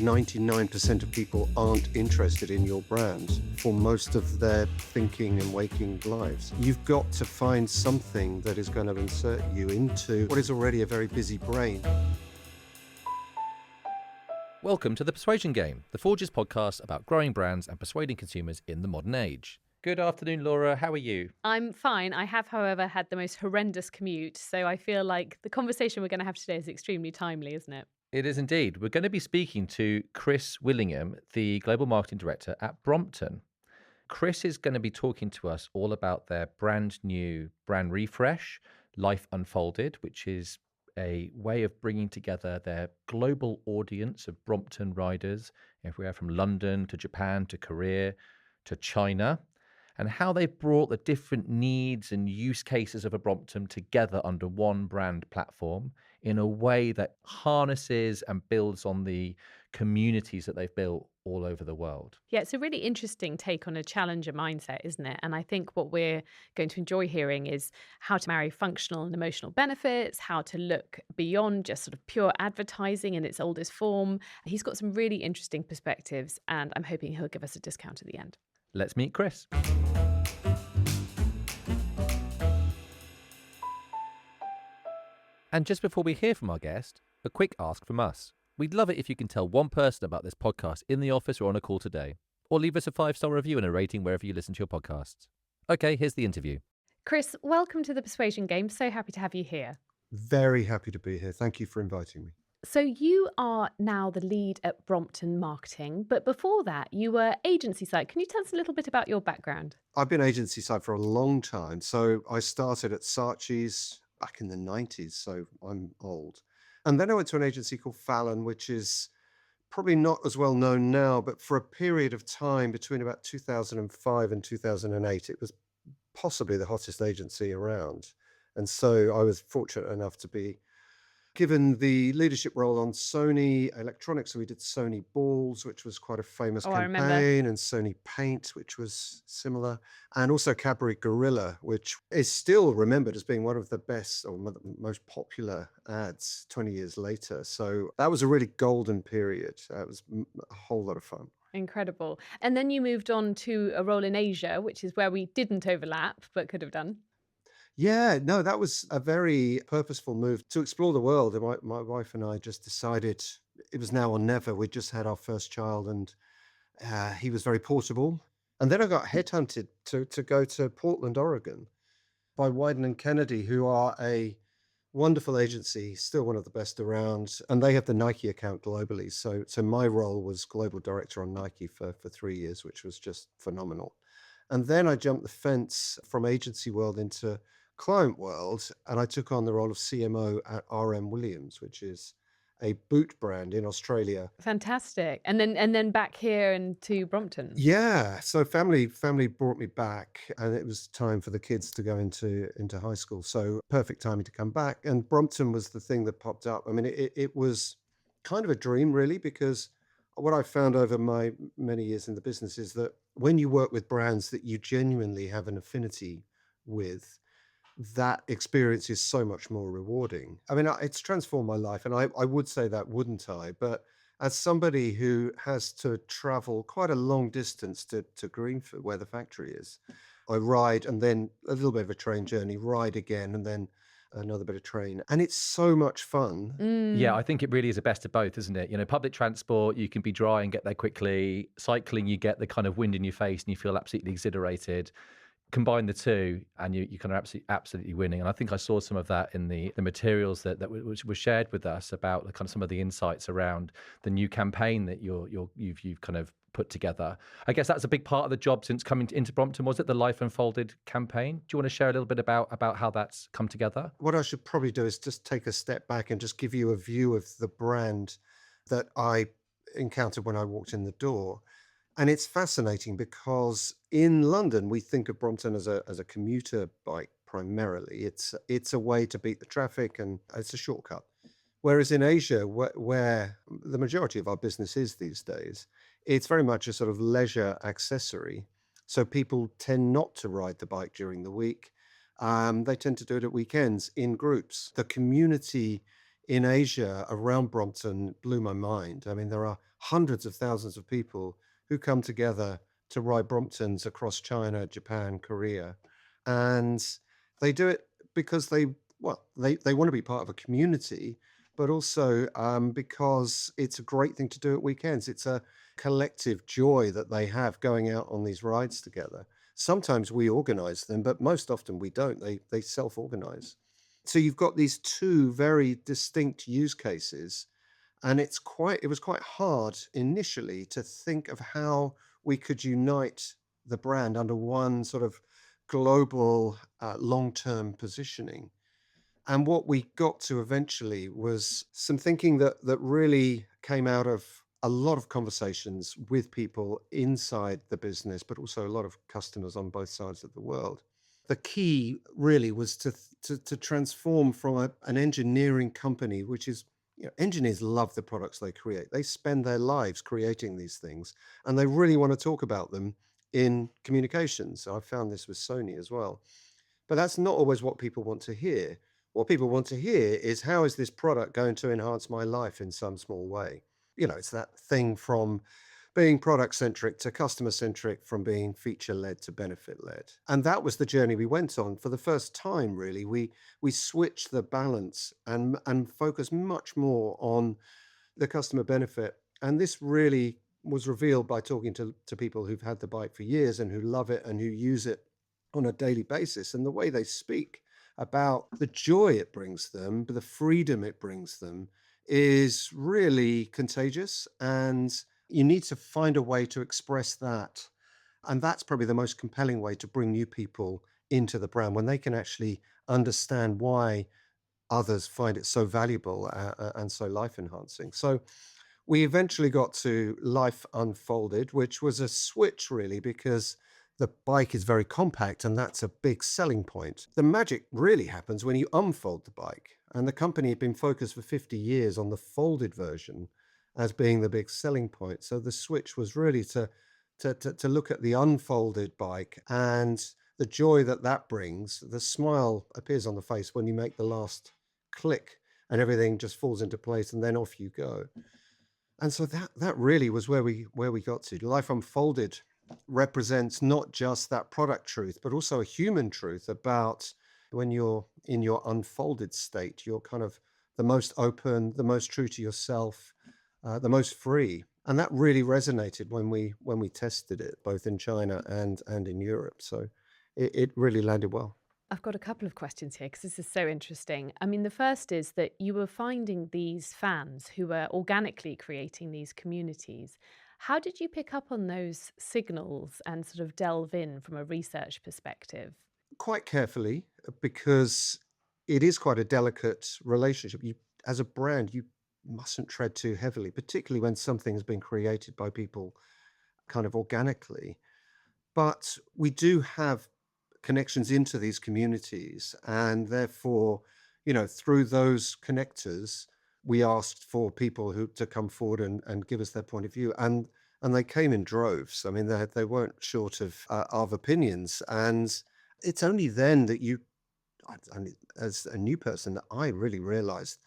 99% of people aren't interested in your brand for most of their thinking and waking lives. You've got to find something that is going to insert you into what is already a very busy brain. Welcome to the Persuasion Game, the Forge's podcast about growing brands and persuading consumers in the modern age. Good afternoon, Laura. How are you? I'm fine. I have, however, had the most horrendous commute, so I feel like the conversation we're going to have today is extremely timely, isn't it? It is indeed. We're going to be speaking to Chris Willingham, the Global Marketing Director at Brompton. Chris is going to be talking to us all about their brand new brand refresh, Life Unfolded, which is a way of bringing together their global audience of Brompton riders, everywhere from London to Japan to Korea to China, and how they've brought the different needs and use cases of a Brompton together under one brand platform in a way that harnesses and builds on the communities that they've built all over the world. Yeah, it's a really interesting take on a challenger mindset, isn't it? And I think what we're going to enjoy hearing is how to marry functional and emotional benefits, how to look beyond just sort of pure advertising in its oldest form. He's got some really interesting perspectives, and I'm hoping he'll give us a discount at the end. Let's meet Chris. And just before we hear from our guest, a quick ask from us. We'd love it if you can tell one person about this podcast in the office or on a call today, or leave us a 5-star review and a rating wherever you listen to your podcasts. Okay, here's the interview. Chris, welcome to the Persuasion Game. So happy to have you here. Very happy to be here. Thank you for inviting me. So you are now the lead at Brompton Marketing, but before that you were agency side. Can you tell us a little bit about your background? I've been agency side for a long time. So I started at Saatchi's back in the 90s, so I'm old. And then I went to an agency called Fallon, which is probably not as well known now, but for a period of time between about 2005 and 2008, it was possibly the hottest agency around. And so I was fortunate enough to be given the leadership role on Sony Electronics. So we did Sony Balls, which was quite a famous campaign, and Sony Paint, which was similar, and also Cadbury Gorilla, which is still remembered as being one of the best or most popular ads 20 years later. So that was a really golden period. It was a whole lot of fun. Incredible. And then you moved on to a role in Asia, which is where we didn't overlap, but could have done. Yeah, no, that was a very purposeful move to explore the world. And my wife and I just decided it was now or never. We just had our first child, and he was very portable. And then I got headhunted to go to Portland, Oregon by Wyden and Kennedy, who are a wonderful agency, still one of the best around. And they have the Nike account globally. So my role was global director on Nike for 3 years, which was just phenomenal. And then I jumped the fence from agency world into client world, and I took on the role of CMO at RM Williams, which is a boot brand in Australia. Fantastic. And then back here and to Brompton. Yeah, so family brought me back, and it was time for the kids to go into high school. So perfect timing to come back. And Brompton was the thing that popped up. I mean, it was kind of a dream, really, because what I found over my many years in the business is that when you work with brands that you genuinely have an affinity with, that experience is so much more rewarding. I mean, it's transformed my life, and I would say that, wouldn't I? But as somebody who has to travel quite a long distance to Greenford, where the factory is, I ride, and then a little bit of a train journey, ride again, and then another bit of train. And it's so much fun. Yeah, I think it really is a best of both, isn't it? You know, public transport, you can be dry and get there quickly. Cycling, you get the kind of wind in your face and you feel absolutely exhilarated. Combine the two and you kind of absolutely winning. And I think I saw some of that in the materials that was shared with us about the kind of some of the insights around the new campaign that you've kind of put together. I guess that's a big part of the job since coming into Brompton. Was it the Life Unfolded campaign? Do you want to share a little bit about how that's come together? What I should probably do is just take a step back and just give you a view of the brand that I encountered when I walked in the door. And it's fascinating because in London, we think of Brompton as a commuter bike primarily. It's a way to beat the traffic, and it's a shortcut. Whereas in Asia, where the majority of our business is these days, it's very much a sort of leisure accessory. So people tend not to ride the bike during the week. They tend to do it at weekends in groups. The community in Asia around Brompton blew my mind. I mean, there are hundreds of thousands of people who come together to ride Bromptons across China, Japan, Korea, and they do it because they want to be part of a community, but also because it's a great thing to do at weekends. It's a collective joy that they have going out on these rides together. Sometimes we organize them, but most often we don't. They self-organize. So you've got these two very distinct use cases, and it was quite hard initially to think of how we could unite the brand under one sort of global long-term positioning. And what we got to eventually was some thinking that really came out of a lot of conversations with people inside the business, but also a lot of customers on both sides of the world. The key really was to transform from an engineering company, which is, engineers love the products they create. They spend their lives creating these things, and they really want to talk about them in communications. I found this with Sony as well. But that's not always what people want to hear. What people want to hear is, how is this product going to enhance my life in some small way? It's that thing from being product centric to customer centric, from being feature led to benefit led. And that was the journey we went on. For the first time, really, we switched the balance and focused much more on the customer benefit. And this really was revealed by talking to people who've had the bike for years and who love it and who use it on a daily basis. And the way they speak about the joy it brings them, the freedom it brings them, is really contagious. And you need to find a way to express that. And that's probably the most compelling way to bring new people into the brand, when they can actually understand why others find it so valuable and so life enhancing. So we eventually got to Life Unfolded, which was a switch really, because the bike is very compact and that's a big selling point. The magic really happens when you unfold the bike. And the company had been focused for 50 years on the folded version as being the big selling point. So the switch was really to look at the unfolded bike and the joy that brings. The smile appears on the face when you make the last click and everything just falls into place, and then off you go. And so that really was where we got to. Life Unfolded represents not just that product truth, but also a human truth about when you're in your unfolded state, you're kind of the most open, the most true to yourself, the most free. And that really resonated when we tested it, both in China and in Europe. So it really landed well. I've got a couple of questions here because this is so interesting. I mean, the first is that you were finding these fans who were organically creating these communities. How did you pick up on those signals and sort of delve in from a research perspective? Quite carefully, because it is quite a delicate relationship. As a brand, you mustn't tread too heavily, particularly when something has been created by people kind of organically. But we do have connections into these communities, and therefore, through those connectors, we asked for people who to come forward and give us their point of view, and they came in droves. I mean, they weren't short of opinions, and it's only then that as a new person, that I really realized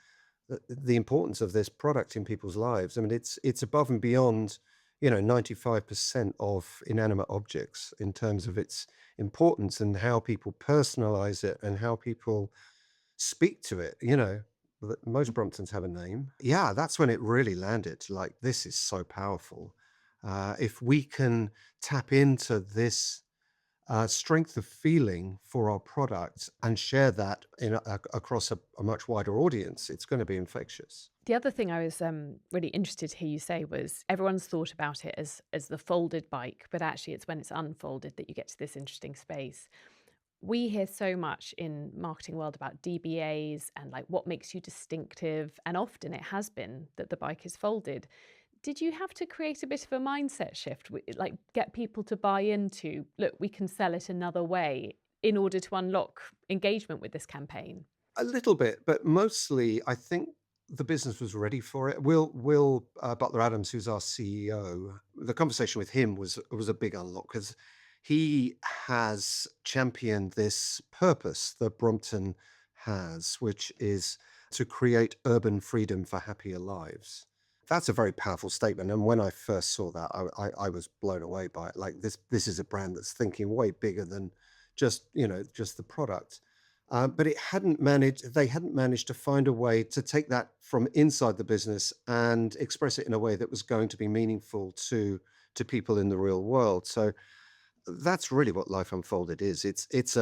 the importance of this product in people's lives. I mean, it's above and beyond 95% of inanimate objects in terms of its importance and how people personalize it and how people speak to it. Most Bromptons have a name. Yeah, that's when it really landed. Like, this is so powerful. If we can tap into this strength of feeling for our product and share that across a much wider audience, it's going to be infectious. The other thing I was really interested to hear you say was everyone's thought about it as the folded bike, but actually it's when it's unfolded that you get to this interesting space. We hear so much in marketing world about DBAs and like what makes you distinctive, and often it has been that the bike is folded. Did you have to create a bit of a mindset shift, like get people to buy into, look, we can sell it another way in order to unlock engagement with this campaign? A little bit, but mostly I think the business was ready for it. Will Butler Adams, who's our CEO, the conversation with him was a big unlock, because he has championed this purpose that Brompton has, which is to create urban freedom for happier lives. That's a very powerful statement. And when I first saw that, I was blown away by it. Like this is a brand that's thinking way bigger than just the product. But they hadn't managed to find a way to take that from inside the business and express it in a way that was going to be meaningful to people in the real world. So that's really what Life Unfolded is. It's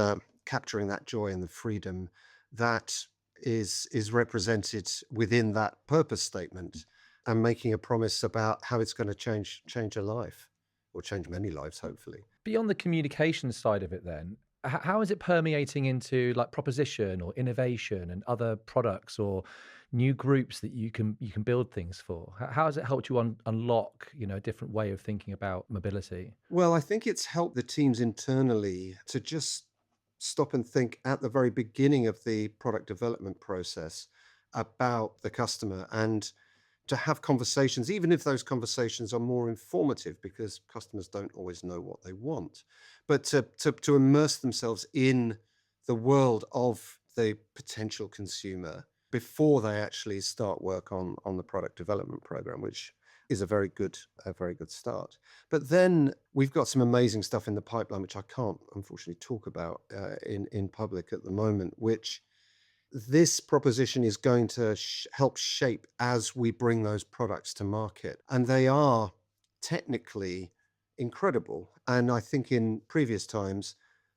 capturing that joy and the freedom that is represented within that purpose statement and making a promise about how it's going to change a life or change many lives, hopefully. Beyond the communication side of it, then, how is it permeating into like proposition or innovation and other products or new groups that you can build things for? How has it helped you unlock a different way of thinking about mobility? Well, I think it's helped the teams internally to just stop and think at the very beginning of the product development process about the customer and to have conversations, even if those conversations are more informative, because customers don't always know what they want, but to immerse themselves in the world of the potential consumer before they actually start work on the product development program, which is a very good start. But then we've got some amazing stuff in the pipeline, which I can't unfortunately talk about in public at the moment, which this proposition is going to help shape as we bring those products to market. And they are technically incredible. And I think in previous times,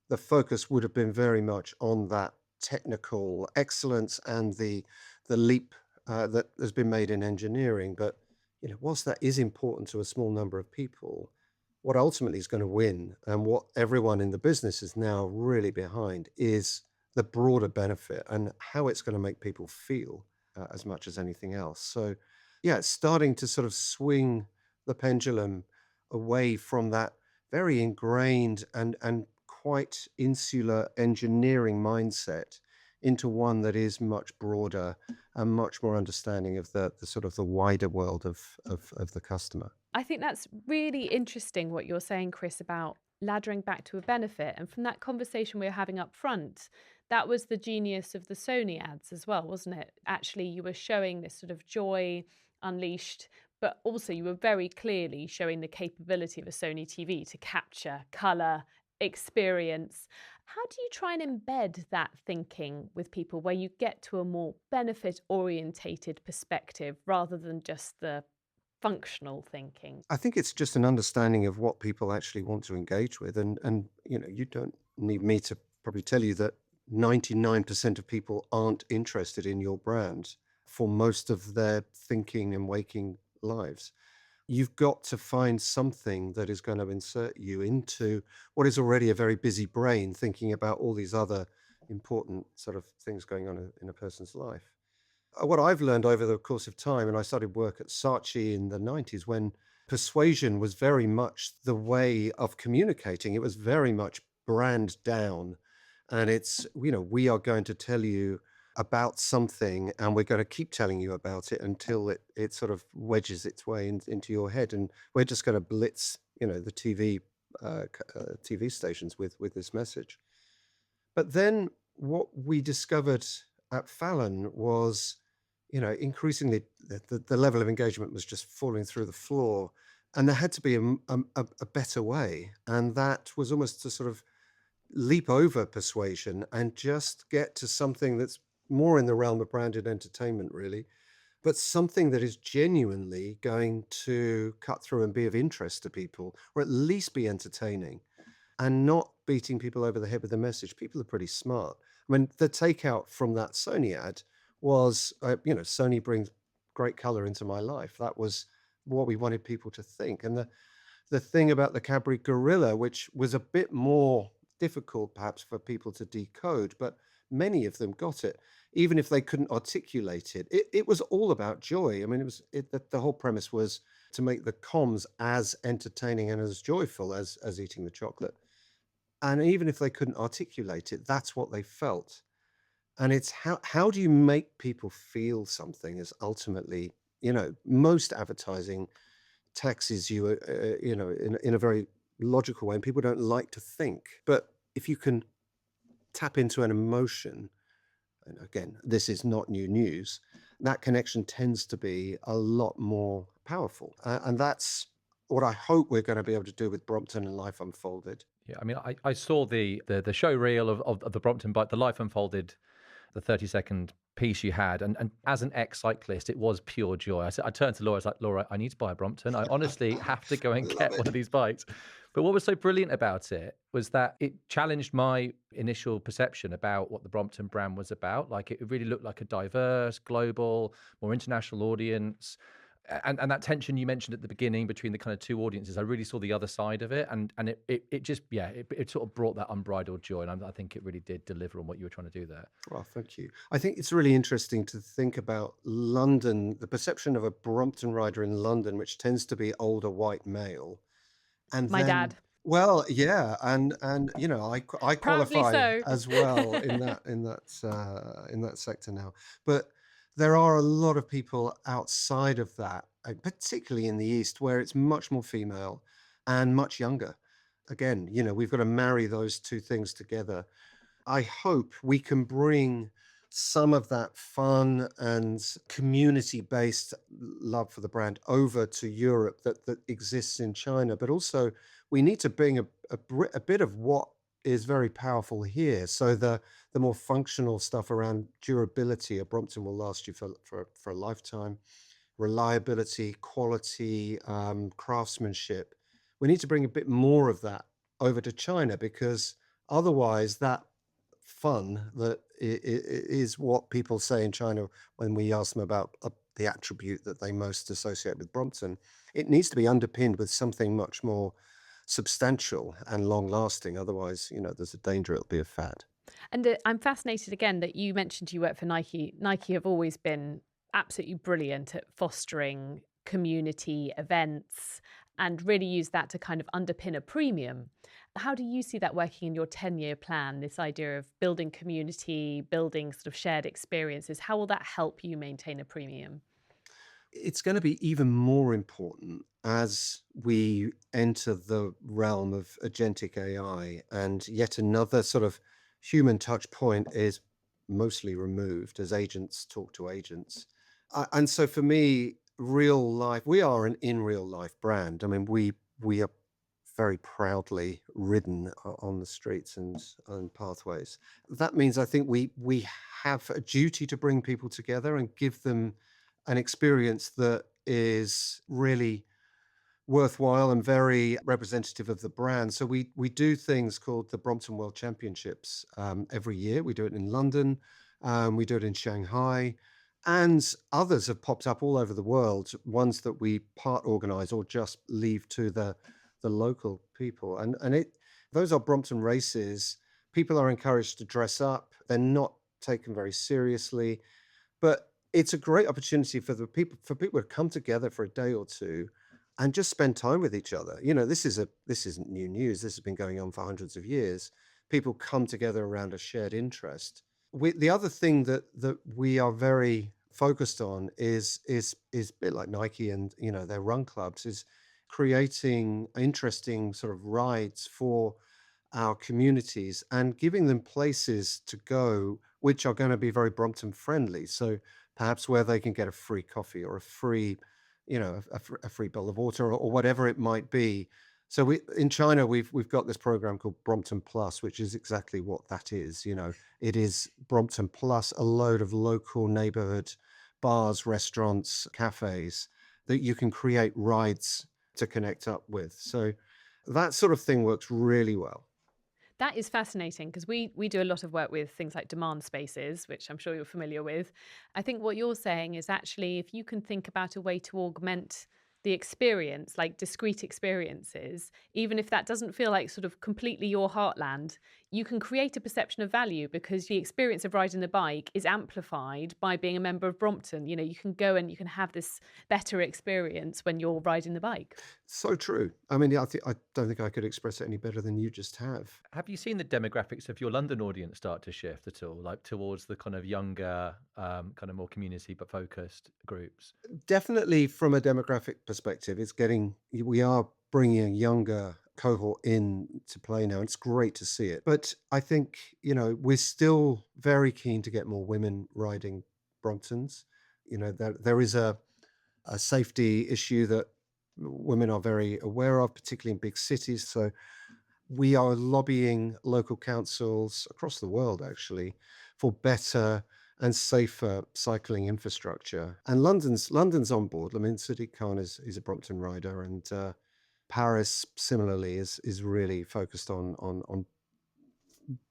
the focus would have been very much on that technical excellence and the leap that has been made in engineering. But whilst that is important to a small number of people, what ultimately is going to win and what everyone in the business is now really behind is the broader benefit and how it's going to make people feel as much as anything else. So, yeah, it's starting to sort of swing the pendulum away from that very ingrained and quite insular engineering mindset into one that is much broader and much more understanding of the sort of the wider world of the customer. I think that's really interesting what you're saying, Chris, about laddering back to a benefit. And from that conversation we were having up front, that was the genius of the Sony ads as well, wasn't it? Actually, you were showing this sort of joy unleashed, but also you were very clearly showing the capability of a Sony TV to capture color, experience. How do you try and embed that thinking with people where you get to a more benefit orientated perspective rather than just the functional thinking? I think it's just an understanding of what people actually want to engage with, and you don't need me to probably tell you that 99% of people aren't interested in your brand for most of their thinking and waking lives. You've got to find something that is going to insert you into what is already a very busy brain, thinking about all these other important sort of things going on in a person's life. What I've learned over the course of time, and I started work at Saatchi in the 90s when persuasion was very much the way of communicating. It was very much brand down. And it's, we are going to tell you about something and we're going to keep telling you about it until it sort of wedges its way into your head. And we're just going to blitz, the TV stations with this message. But then what we discovered at Fallon was, increasingly the level of engagement was just falling through the floor. And there had to be a better way. And that was almost to sort of leap over persuasion and just get to something that's more in the realm of branded entertainment, really, but something that is genuinely going to cut through and be of interest to people, or at least be entertaining and not beating people over the head with the message. People are pretty smart. I mean, the takeout from that Sony ad was, Sony brings great color into my life. That was what we wanted people to think. And the thing about the Cadbury Gorilla, which was a bit more difficult perhaps for people to decode, but many of them got it, even if they couldn't articulate it. It was all about joy. I mean, the whole premise was to make the comms as entertaining and as joyful as eating the chocolate. And even if they couldn't articulate it, that's what they felt. And it's how do you make people feel something is ultimately, most advertising taxes you, in a very logical way, and people don't like to think. But if you can tap into an emotion and again, this is not new news, that connection tends to be a lot more powerful. And that's what I hope we're going to be able to do with Brompton and Life Unfolded. Yeah, I mean, I saw the show reel of the Brompton bike, the Life Unfolded, the 30-second piece you had, and as an ex-cyclist, it was pure joy. I turned to Laura, I was like, Laura, I need to buy a Brompton. I honestly have to go and Love get one it. of these bikes. But what was so brilliant about it was that it challenged my initial perception about what the Brompton brand was about. Like, it really looked like a diverse, global, more international audience. And that tension you mentioned at the beginning between the kind of two audiences, I really saw the other side of it, and it just, yeah, it sort of brought that unbridled joy, and I think it really did deliver on what you were trying to do there. Well, thank you. I think it's really interesting to think about London, the perception of a Brompton rider in London, which tends to be older white male. And My then, dad, well, yeah, and I proudly qualify so. as well in that sector now. But there are a lot of people outside of that, particularly in the East, where it's much more female and much younger. Again, we've got to marry those two things together. I hope we can bring some of that fun and community-based love for the brand over to Europe that exists in China, but also we need to bring a bit of what is very powerful here. So the more functional stuff around durability, a Brompton will last you for a lifetime, reliability, quality, craftsmanship. We need to bring a bit more of that over to China because otherwise that fun that is what people say in China when we ask them about the attribute that they most associate with Brompton. It needs to be underpinned with something much more substantial and long lasting. Otherwise, there's a danger it'll be a fad. And I'm fascinated again that you mentioned you work for Nike. Nike have always been absolutely brilliant at fostering community events and really use that to kind of underpin a premium. How do you see that working in your 10-year plan, this idea of building community, building sort of shared experiences? How will that help you maintain a premium? It's going to be even more important as we enter the realm of agentic AI, and yet another sort of human touch point is mostly removed as agents talk to agents. And so for me, real life, we are an in real life brand. I mean, we are very proudly ridden on the streets and pathways. That means I think we have a duty to bring people together and give them an experience that is really worthwhile and very representative of the brand. So we do things called the Brompton World Championships every year. We do it in London, we do it in Shanghai, and others have popped up all over the world. Ones that we part organize or just leave to the local people, and it those are Brompton races. People are encouraged to dress up. They're not taken very seriously, but it's a great opportunity for people to come together for a day or two and just spend time with each other. This isn't new news. This has been going on for hundreds of years. People come together around a shared interest. The other thing that we are very focused on is a bit like Nike and their run clubs, is creating interesting sort of rides for our communities and giving them places to go which are going to be very Brompton friendly. So perhaps where they can get a free coffee or a free, a free bottle of water or whatever it might be. So in China we've got this program called Brompton Plus, which is exactly what that is. It is Brompton plus a load of local neighborhood bars, restaurants, cafes that you can create rides to connect up with. So that sort of thing works really well. That is fascinating because we do a lot of work with things like demand spaces, which I'm sure you're familiar with. I think what you're saying is actually if you can think about a way to augment the experience, like discrete experiences, even if that doesn't feel like sort of completely your heartland, you can create a perception of value because the experience of riding the bike is amplified by being a member of Brompton. You can go and you can have this better experience when you're riding the bike. So true. I mean, yeah, I don't think I could express it any better than you just have. Have you seen the demographics of your London audience start to shift at all, like towards the kind of younger, kind of more community but focused groups? Definitely from a demographic perspective, we are bringing a younger cohort in to play now. It's great to see it. But I think, we're still very keen to get more women riding Bromptons. There is a safety issue that women are very aware of, particularly in big cities. So we are lobbying local councils across the world, actually, for better and safer cycling infrastructure. And London's on board. I mean, Sadiq Khan is a Brompton rider, and Paris similarly is really focused on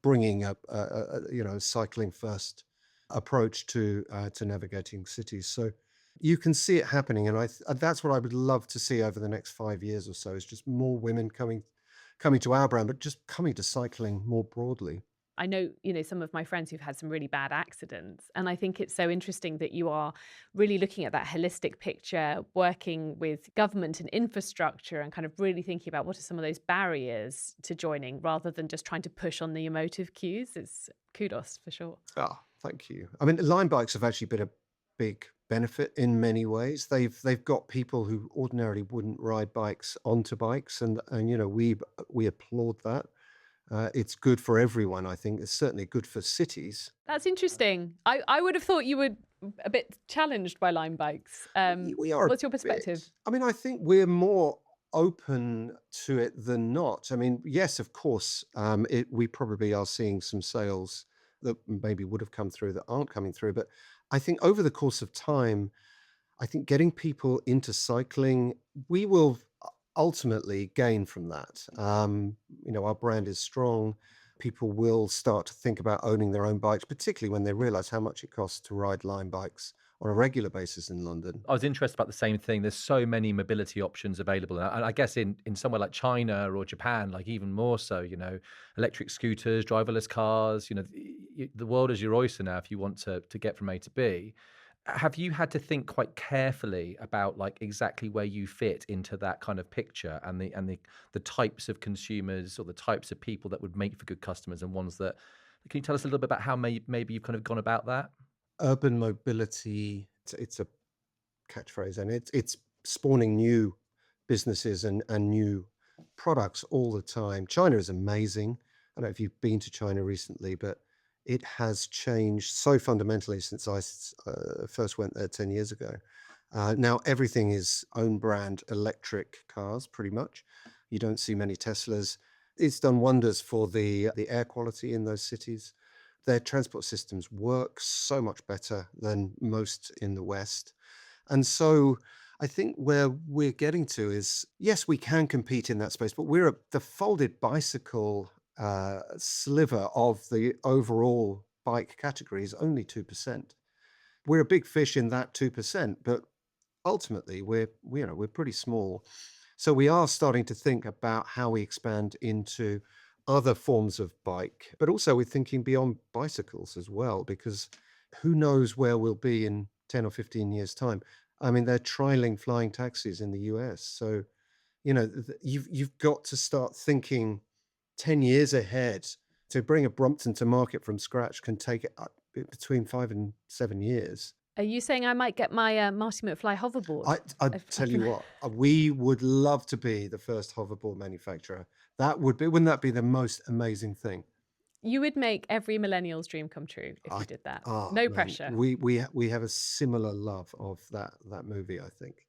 bringing up cycling first approach to navigating cities. So you can see it happening, and that's what I would love to see over the next 5 years or so, is just more women coming to our brand, but just coming to cycling more broadly. I know, some of my friends who've had some really bad accidents. And I think it's so interesting that you are really looking at that holistic picture, working with government and infrastructure, and kind of really thinking about what are some of those barriers to joining, rather than just trying to push on the emotive cues. It's kudos for sure. Oh, thank you. I mean, Line bikes have actually been a big benefit in many ways. They've got people who ordinarily wouldn't ride bikes onto bikes, and we applaud that. It's good for everyone, I think. It's certainly good for cities. That's interesting. I would have thought you were a bit challenged by Lime bikes. We are. What's your perspective? I mean, I think we're more open to it than not. I mean, yes, of course, we probably are seeing some sales that maybe would have come through that aren't coming through. But I think over the course of time, I think getting people into cycling, we will ultimately gain from that. Our brand is strong. People will start to think about owning their own bikes, particularly when they realize how much it costs to ride Line bikes on a regular basis in London. I was interested about the same thing. There's so many mobility options available. And I guess in somewhere like China or Japan, like even more so, electric scooters, driverless cars, the world is your oyster now if you want to get from A to B. Have you had to think quite carefully about like exactly where you fit into that kind of picture, and the types of consumers or the types of people that would make for good customers, and ones that, can you tell us a little bit about how maybe you've kind of gone about that? Urban mobility, it's a catchphrase, and it's spawning new businesses and new products all the time. China is amazing. I don't know if you've been to China recently, but it has changed so fundamentally since I first went there 10 years ago. Now everything is own brand electric cars, pretty much. You don't see many Teslas. It's done wonders for the air quality in those cities. Their transport systems work so much better than most in the West. And so I think where we're getting to is, yes, we can compete in that space, but the folded bicycle sliver of the overall bike category is only 2%. We're a big fish in that 2%, but ultimately we're pretty small. So we are starting to think about how we expand into other forms of bike, but also we're thinking beyond bicycles as well, because who knows where we'll be in 10 or 15 years time. I mean, they're trialing flying taxis in the US. So, you've got to start thinking 10 years ahead. To bring a Brompton to market from scratch can take it up between 5 and 7 years. Are you saying I might get my Marty McFly hoverboard? I tell you what, we would love to be the first hoverboard manufacturer. Wouldn't that be the most amazing thing? You would make every millennial's dream come true if you did that. No Man, pressure. We have a similar love of that movie, I think.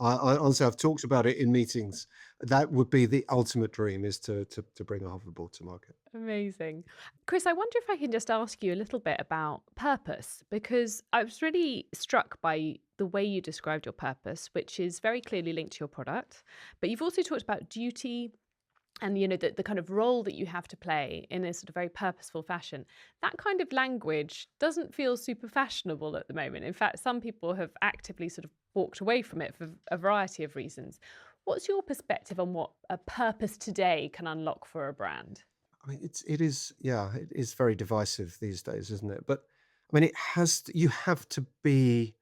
I honestly, I've talked about it in meetings. That would be the ultimate dream, is to bring a hoverboard to market. Amazing. Chris, I wonder if I can just ask you a little bit about purpose, because I was really struck by the way you described your purpose, which is very clearly linked to your product. But you've also talked about duty and, the kind of role that you have to play in a sort of very purposeful fashion. That kind of language doesn't feel super fashionable at the moment. In fact, some people have actively sort of walked away from it for a variety of reasons. What's your perspective on what a purpose today can unlock for a brand? I mean, it is very divisive these days, isn't it? But I mean, you have to be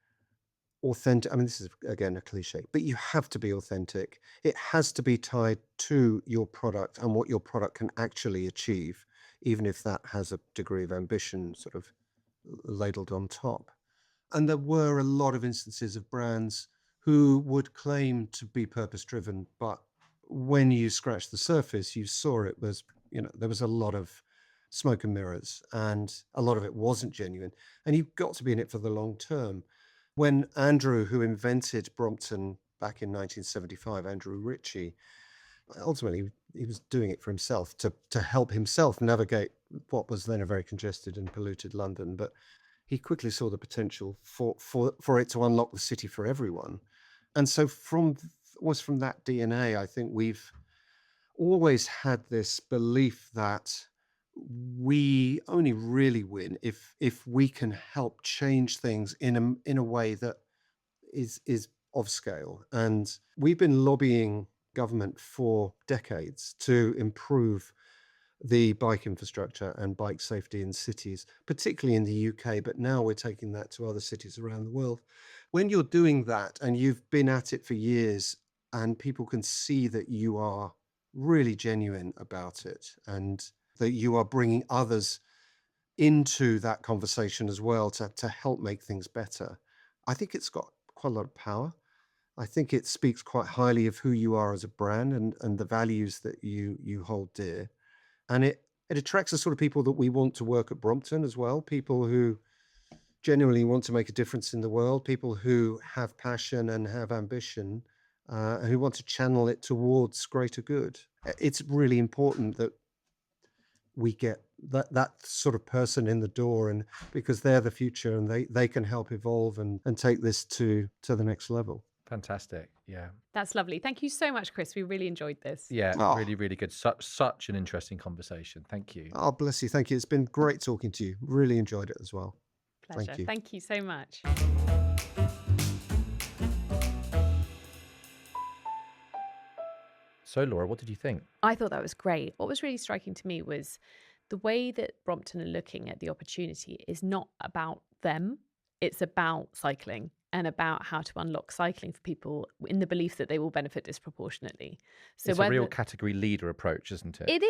authentic. I mean, this is again a cliche, but you have to be authentic. It has to be tied to your product and what your product can actually achieve, even if that has a degree of ambition sort of ladled on top. And there were a lot of instances of brands who would claim to be purpose driven, but when you scratched the surface, you saw it was, there was a lot of smoke and mirrors, and a lot of it wasn't genuine. And you've got to be in it for the long term. When Andrew, who invented Brompton back in 1975, Andrew Ritchie, ultimately he was doing it for himself to help himself navigate what was then a very congested and polluted London. But he quickly saw the potential for it to unlock the city for everyone. And so from that DNA, I think we've always had this belief that we only really win if we can help change things in a way that is of scale. And we've been lobbying government for decades to improve the bike infrastructure and bike safety in cities, particularly in the UK, but now we're taking that to other cities around the world. When you're doing that and you've been at it for years and people can see that you are really genuine about it and that you are bringing others into that conversation as well to help make things better, I think it's got quite a lot of power. I think it speaks quite highly of who you are as a brand and the values that you hold dear. And it attracts the sort of people that we want to work at Brompton as well, people who genuinely want to make a difference in the world, people who have passion and have ambition, who want to channel it towards greater good. It's really important that we get that sort of person in the door, and because they're the future and they can help evolve and take this to the next level. Fantastic. Yeah. That's lovely. Thank you so much, Chris. We really enjoyed this. Yeah, Oh. really, really good. Such an interesting conversation. Thank you. Oh, bless you. Thank you. It's been great talking to you. Really enjoyed it as well. Pleasure. Thank you so much. So, Laura, what did you think? I thought that was great. What was really striking to me was the way that Brompton are looking at the opportunity is not about them. It's about cycling and about how to unlock cycling for people in the belief that they will benefit disproportionately. So It's a real category leader approach, isn't it? It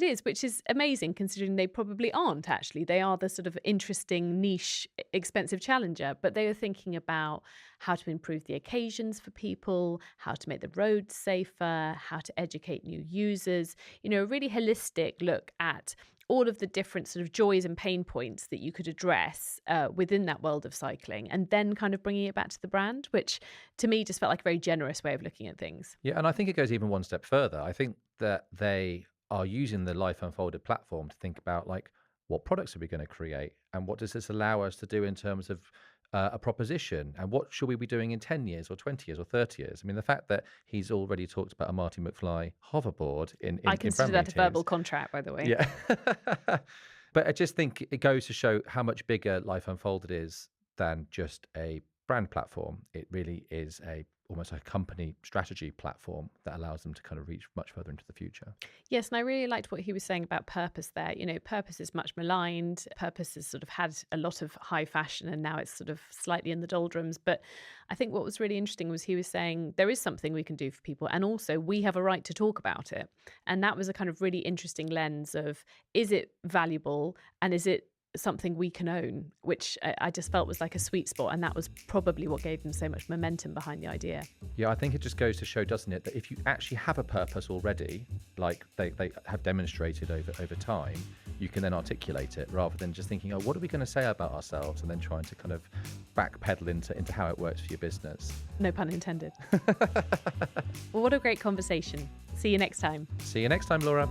is, which is amazing considering they probably aren't actually. They are the sort of interesting, niche, expensive challenger, but they are thinking about how to improve the occasions for people, how to make the roads safer, how to educate new users, a really holistic look at all of the different sort of joys and pain points that you could address within that world of cycling, and then kind of bringing it back to the brand, which to me just felt like a very generous way of looking at things. Yeah, and I think it goes even one step further. I think that they are using the Life Unfolded platform to think about like, what products are we going to create, and what does this allow us to do in terms of a proposition, and what should we be doing in 10 years or 20 years or 30 years? I mean, the fact that he's already talked about a Marty McFly hoverboard in I consider that a verbal contract, by the way. Yeah. But I just think it goes to show how much bigger Life Unfolded is than just a brand platform. It really is almost a company strategy platform that allows them to kind of reach much further into the future. Yes, and I really liked what he was saying about purpose there. Purpose is much maligned. Purpose has sort of had a lot of high fashion and now it's sort of slightly in the doldrums. But I think what was really interesting was he was saying there is something we can do for people, and also we have a right to talk about it. And that was a kind of really interesting lens of, is it valuable and is it something we can own, which I just felt was like a sweet spot, and that was probably what gave them so much momentum behind the idea. Yeah, I think it just goes to show, doesn't it, that if you actually have a purpose already, like they have demonstrated over time, you can then articulate it rather than just thinking, oh, what are we going to say about ourselves, and then trying to kind of backpedal into how it works for your business. No pun intended. Well, what a great conversation. See you next time. See you next time, Laura.